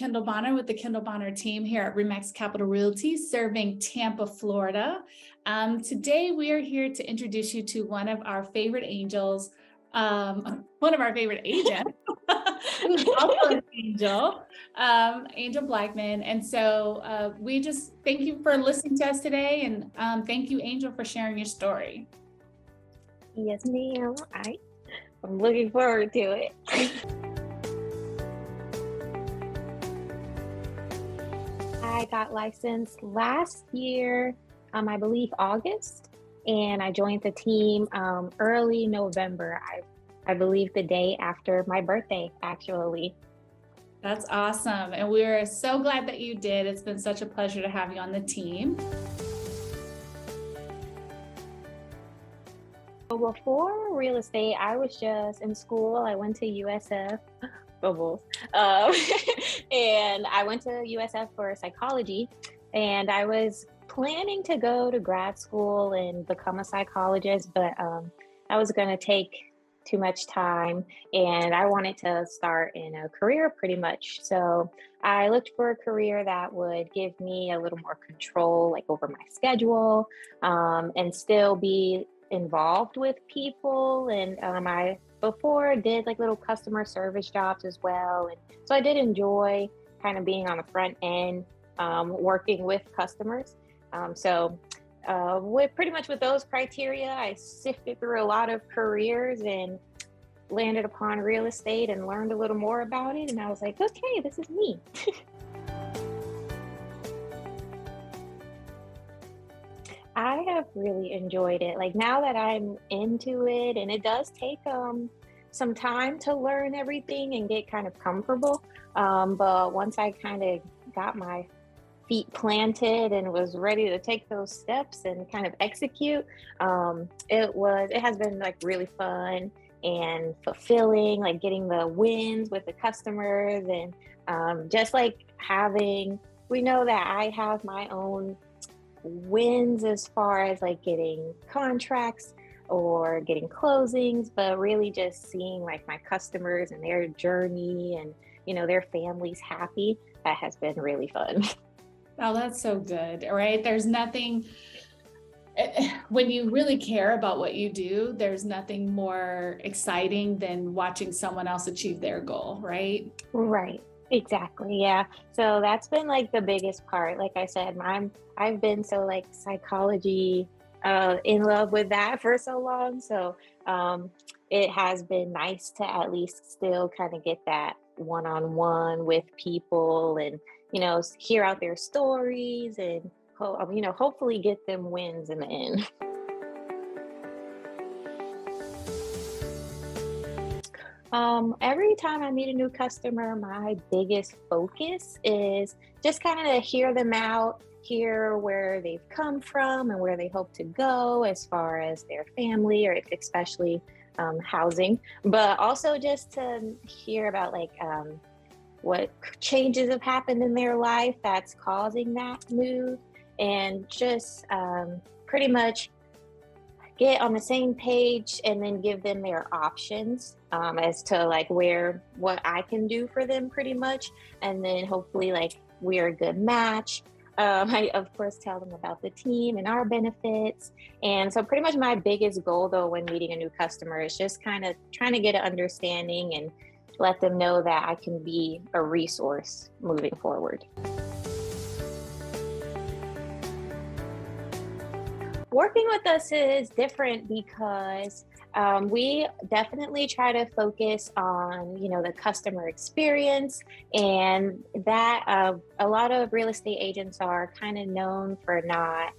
Kendall Bonner with the Kendall Bonner Team here at Remax Capital Realty, serving Tampa, Florida. Today, we are here to introduce you to one of our favorite angels, one of our favorite agents, who's also an angel, Angel Blackmon. And so we just thank you for listening to us today. And thank you, Angel, for sharing your story. Yes, ma'am. I'm looking forward to it. I got licensed last year, I believe August, and I joined the team early November. I believe the day after my birthday, actually. That's awesome. And we're so glad that you did. It's been such a pleasure to have you on the team. Before real estate, I was just in school. I went to USF, bubbles, and I went to USF for psychology, and I was planning to go to grad school and become a psychologist, but I was going to take too much time, and I wanted to start in a career pretty much. So I looked for a career that would give me a little more control, like over my schedule, and still be involved with people. And I before did like little customer service jobs as well, and so I did enjoy kind of being on the front end, working with customers. With pretty much with those criteria, I sifted through a lot of careers and landed upon real estate and learned a little more about it, and I was like, okay, this is me. I have really enjoyed it. Like now that I'm into it, and it does take some time to learn everything and get kind of comfortable. But once I kind of got my feet planted and was ready to take those steps and kind of execute, it has been like really fun and fulfilling, like getting the wins with the customers, and just like we know that I have my own wins as far as like getting contracts or getting closings, but really just seeing like my customers and their journey and their families happy. That has been really fun. Oh, that's so good, right? There's nothing, when you really care about what you do, there's nothing more exciting than watching someone else achieve their goal, right? Right. Exactly. Yeah. So that's been like the biggest part. Like I said, I've been so like psychology, in love with that for so long. So it has been nice to at least still kind of get that one-on-one with people and, hear out their stories and, hopefully get them wins in the end. Every time I meet a new customer, my biggest focus is just kind of hear them out, hear where they've come from and where they hope to go as far as their family, or especially housing, but also just to hear about like what changes have happened in their life that's causing that move, and just pretty much get on the same page and then give them their options as to like what I can do for them pretty much. And then hopefully like we're a good match. I of course tell them about the team and our benefits. And so pretty much my biggest goal though when meeting a new customer is just kind of trying to get an understanding and let them know that I can be a resource moving forward. Working with us is different because we definitely try to focus on, the customer experience, and that a lot of real estate agents are kind of known for not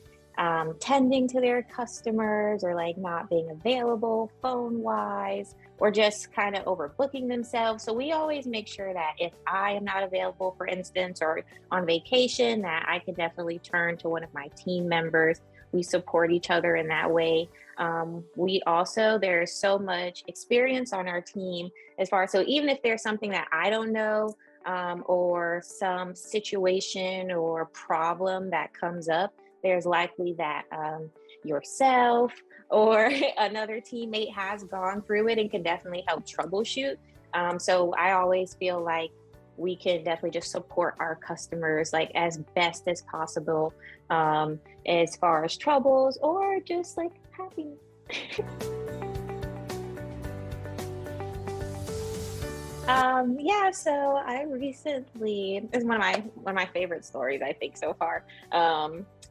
tending to their customers, or like not being available phone wise, or just kind of overbooking themselves. So we always make sure that if I am not available, for instance, or on vacation, that I can definitely turn to one of my team members. We support each other in that way. There's so much experience on our team as far as, so even if there's something that I don't know, or some situation or problem that comes up, there's likely that yourself or another teammate has gone through it and can definitely help troubleshoot. So I always feel like we can definitely just support our customers like as best as possible, as far as troubles or just like happiness. Yeah, so I recently, this is one of my favorite stories I think so far.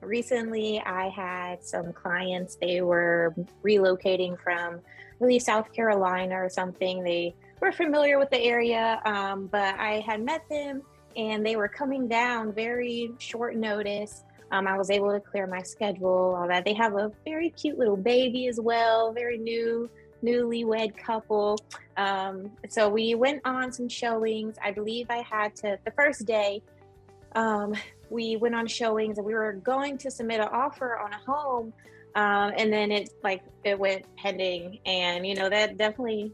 Recently I had some clients, they were relocating from really South Carolina or something. They were familiar with the area, but I had met them and they were coming down very short notice. I was able to clear my schedule, all that. They have a very cute little baby as well, very newlywed couple. So we went on some showings. I believe I had to, the first day, we went on showings and we were going to submit an offer on a home. And then it went pending, and that definitely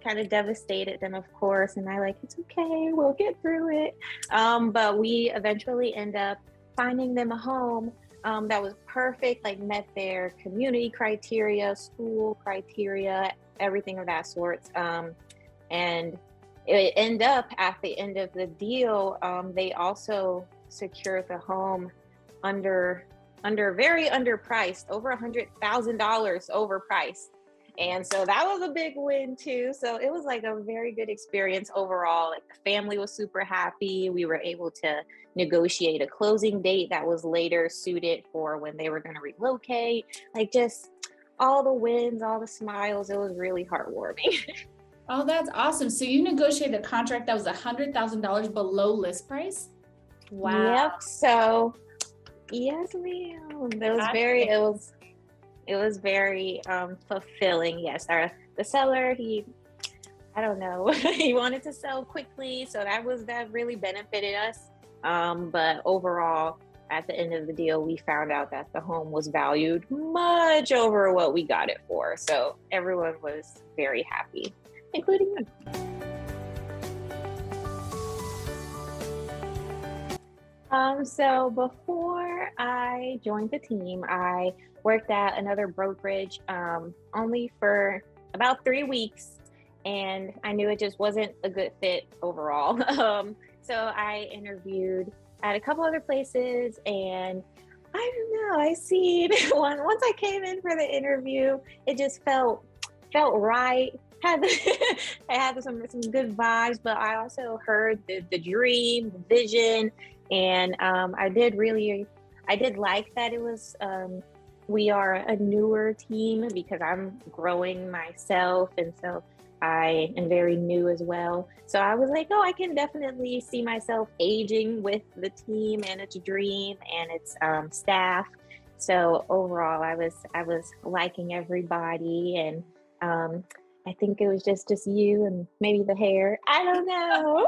kind of devastated them, of course. And it's okay, we'll get through it. But we eventually end up finding them a home that was perfect, like met their community criteria, school criteria, everything of that sort. And it ended up at the end of the deal, they also secured the home very underpriced, over $100,000 overpriced. And so that was a big win too. So it was like a very good experience overall. Like the family was super happy. We were able to negotiate a closing date that was later suited for when they were going to relocate. Like just all the wins, all the smiles. It was really heartwarming. Oh, that's awesome. So you negotiated a contract that was $100,000 below list price? Wow. Yep. So yes, ma'am. It was very fulfilling. Yes, the seller, I don't know, he wanted to sell quickly, so that really benefited us. But overall, at the end of the deal, we found out that the home was valued much over what we got it for. So everyone was very happy, including me. So before I joined the team, I worked at another brokerage only for about 3 weeks, and I knew it just wasn't a good fit overall. So I interviewed at a couple other places, and I don't know, I seen once I came in for the interview, it just felt right. I had some good vibes, but I also heard the dream, the vision. And I did like that it was, we are a newer team because I'm growing myself. And so I am very new as well. So I was like, oh, I can definitely see myself aging with the team and its dream and its staff. So overall, I was liking everybody. And I think it was just you and maybe the hair. I don't know.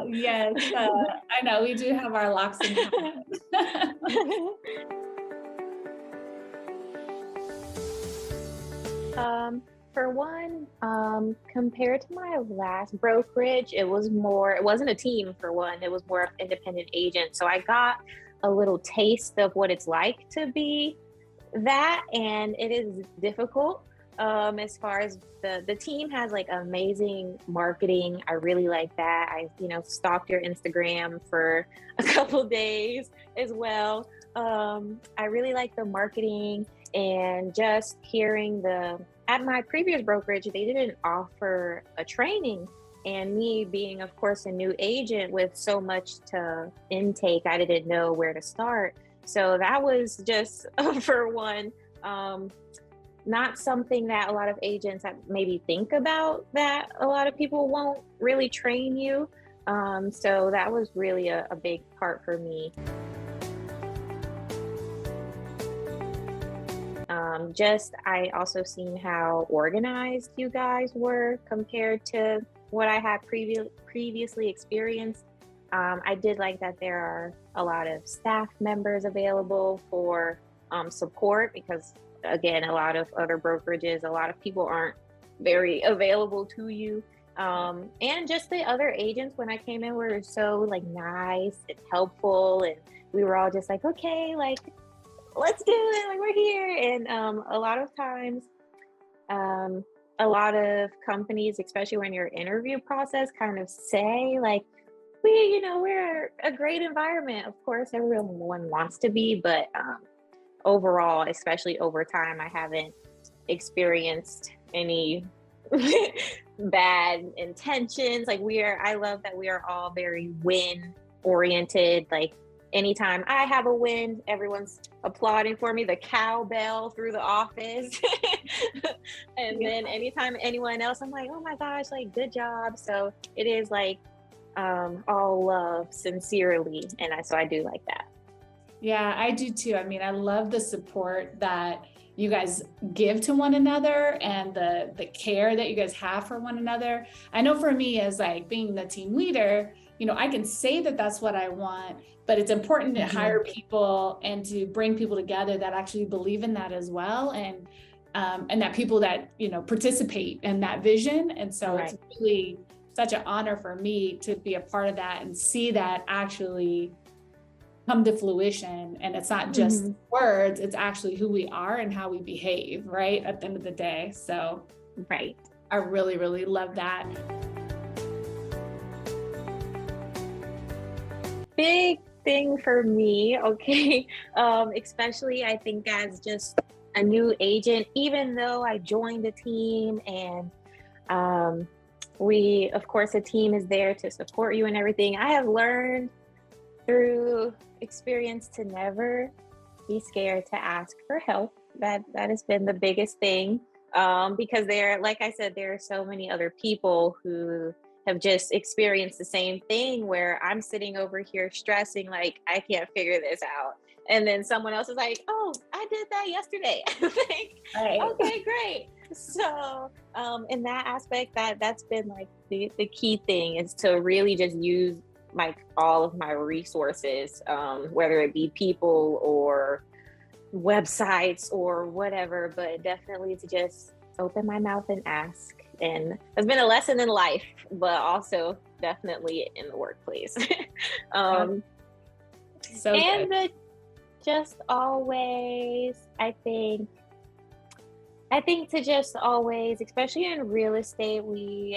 Yes, I know we do have our locks in common. For one, compared to my last brokerage, it wasn't a team for one, it was more of independent agent. So I got a little taste of what it's like to be that, and it is difficult. As far as the team has like amazing marketing. I really like that. I stalked your Instagram for a couple days as well. I really like the marketing, and just hearing at my previous brokerage, they didn't offer a training, and me being of course a new agent with so much to intake, I didn't know where to start. So that was just for one, not something that a lot of agents maybe think about, that a lot of people won't really train you. So that was really a big part for me. I also seen how organized you guys were compared to what I had previously experienced. I did like that there are a lot of staff members available for support, because again, a lot of other brokerages, a lot of people aren't very available to you. And just the other agents when I came in were so nice and helpful, and we were all just like, okay, let's do it, we're here. And a lot of times a lot of companies, especially when your interview process, kind of say like, we're a great environment. Of course, everyone wants to be, but overall, especially over time, I haven't experienced any bad intentions. Like I love that we are all very win oriented. Like anytime I have a win, everyone's applauding for me, the cowbell through the office. And then anytime anyone else, I'm like, oh my gosh, like good job. So it is like all love sincerely. And so I do like that. Yeah, I do too. I mean, I love the support that you guys give to one another and the care that you guys have for one another. I know for me as like being the team leader, I can say that that's what I want, but it's important to hire people and to bring people together that actually believe in that as well. And that people that, participate in that vision. And so it's really such an honor for me to be a part of that and see that actually come to fruition. And it's not just words, it's actually who we are and how we behave, right? At the end of the day. So, I really, really love that. Big thing for me, okay, especially I think as just a new agent, even though I joined the team and of course, the team is there to support you and everything. I have learned through experience to never be scared to ask for help. That has been the biggest thing, because like I said, there are so many other people who have just experienced the same thing where I'm sitting over here stressing like I can't figure this out, and then someone else is like, oh, I did that yesterday. Like, okay, great. So in that aspect, that's been like the key thing is to really just use like all of my resources, whether it be people or websites or whatever, but definitely to just open my mouth and ask. And it's been a lesson in life, but also definitely in the workplace. Just always, I think to just always, especially in real estate,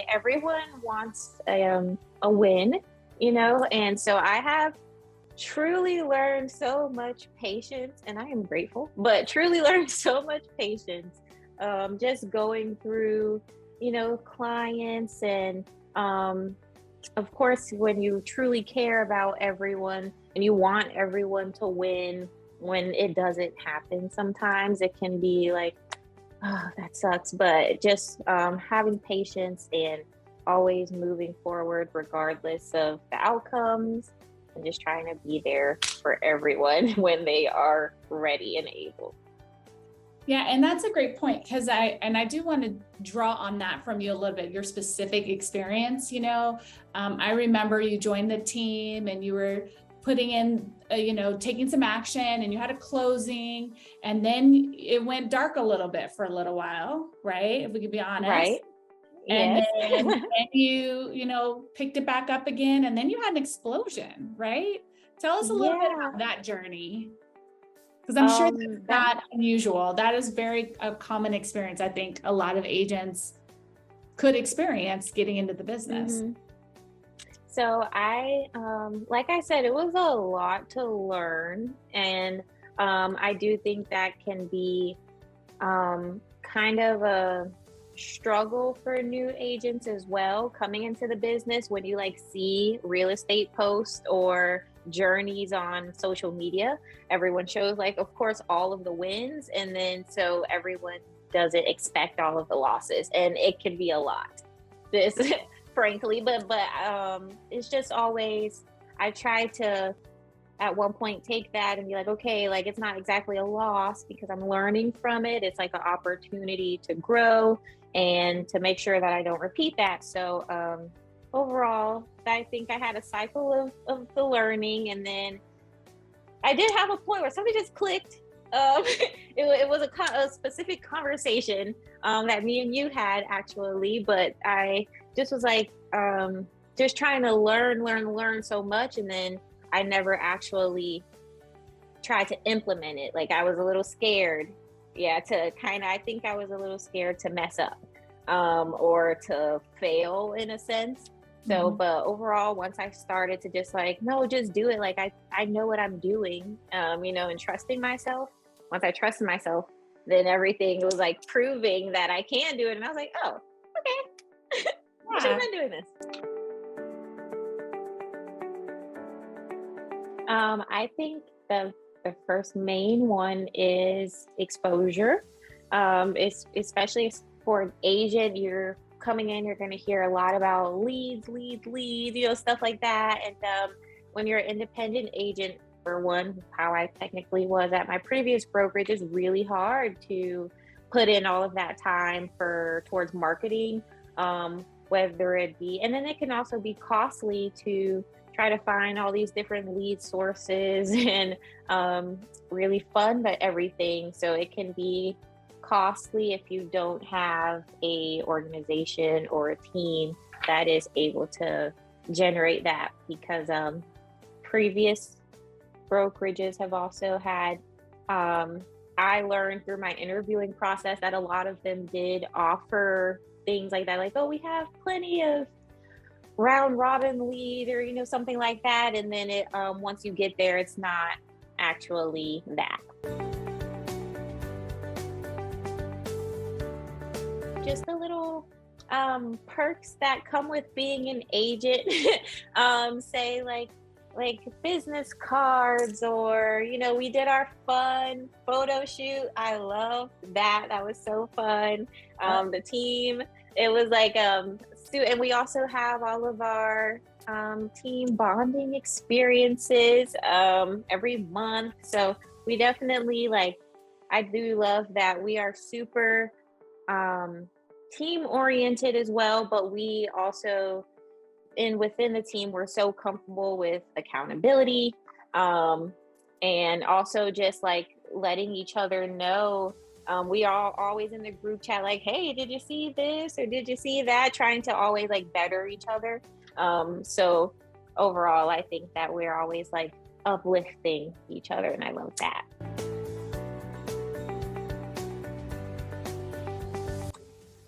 everyone wants a win, and so I have truly learned so much patience, and I am grateful, but truly learned so much patience, just going through, clients, and of course, when you truly care about everyone and you want everyone to win, when it doesn't happen, sometimes it can be like, oh, that sucks. But just having patience and always moving forward regardless of the outcomes, and just trying to be there for everyone when they are ready and able. Yeah, and that's a great point, because I do want to draw on that from you a little bit, your specific experience. I remember you joined the team and you were putting in, taking some action, and you had a closing, and then it went dark a little bit for a little while, right? If we could be honest. Right. And yes. then you picked it back up again, and then you had an explosion, right? Tell us a little bit about that journey. Because I'm sure that's not unusual. That is a common experience. I think a lot of agents could experience getting into the business. So like I said, it was a lot to learn. And I do think that can be kind of a struggle for new agents as well, coming into the business, when you see real estate posts or journeys on social media. Everyone shows of course all of the wins, and then so everyone doesn't expect all of the losses, and it can be a lot, this frankly, but it's just always, I try to at one point take that and be like, okay, it's not exactly a loss because I'm learning from it. It's an opportunity to grow and to make sure that I don't repeat that. So overall, I think I had a cycle of the learning, and then I did have a point where something just clicked. It was a specific conversation that me and you had actually, but I just was just trying to learn so much, and then I never actually tried to implement it. I was a little scared. Yeah, I think I was a little scared to mess up. or to fail in a sense. So, Mhm. but overall, once I started to just like, no, just do it. Like I know what I'm doing, and trusting myself. Once I trusted myself, then everything was like proving that I can do it. And I was like, oh, okay, I should have Yeah. been doing this. I think the first main one is exposure. It's especially for an agent, you're coming in, you're going to hear a lot about leads, stuff like that. And when you're an independent agent, for one, how I technically was at my previous brokerage, is really hard to put in all of that time for towards marketing, whether it be, and then it can also be costly to try to find all these different lead sources and really fund everything. So it can be costly if you don't have a organization or a team that is able to generate that, because previous brokerages have also had, I learned through my interviewing process that a lot of them did offer things like that, like, oh, we have plenty of round robin lead, or something like that, and then it once you get there, it's not actually that. Just the little perks that come with being an agent. Say like business cards, or we did our fun photo shoot. I love that. That was so fun. The team, it was like and we also have all of our team bonding experiences every month. So we definitely, like, I do love that we are super team oriented as well, but we also, within the team, we're so comfortable with accountability, and also just like letting each other know. We are always in the group chat like, hey, did you see this or did you see that, trying to always like better each other. So overall, I think that we're always like uplifting each other, and I love that.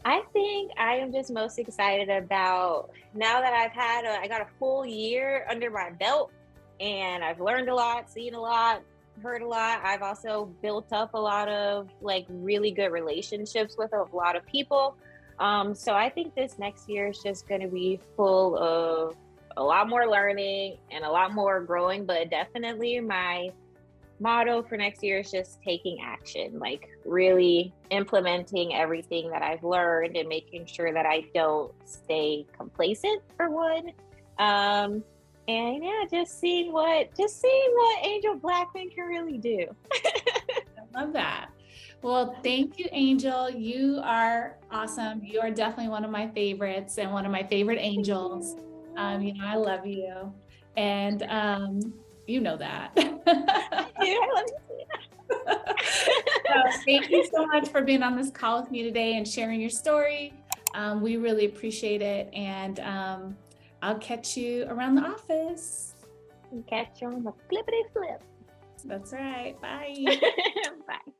I think I am just most excited about, now that I got a full year under my belt, and I've learned a lot, seen a lot, heard a lot. I've also built up a lot of like really good relationships with a lot of people. So I think this next year is just going to be full of a lot more learning and a lot more growing, but definitely my motto for next year is just taking action, like really implementing everything that I've learned and making sure that I don't stay complacent, for one. And yeah, just seeing what Angel Blackmon can really do. I love that. Well, thank you, Angel. You are awesome. You are definitely one of my favorites and one of my favorite angels. I love you. And you know that. I love So thank you so much for being on this call with me today and sharing your story. We really appreciate it. And I'll catch you around the office. you. Catch you on the flippity flip. That's right. Bye. Bye.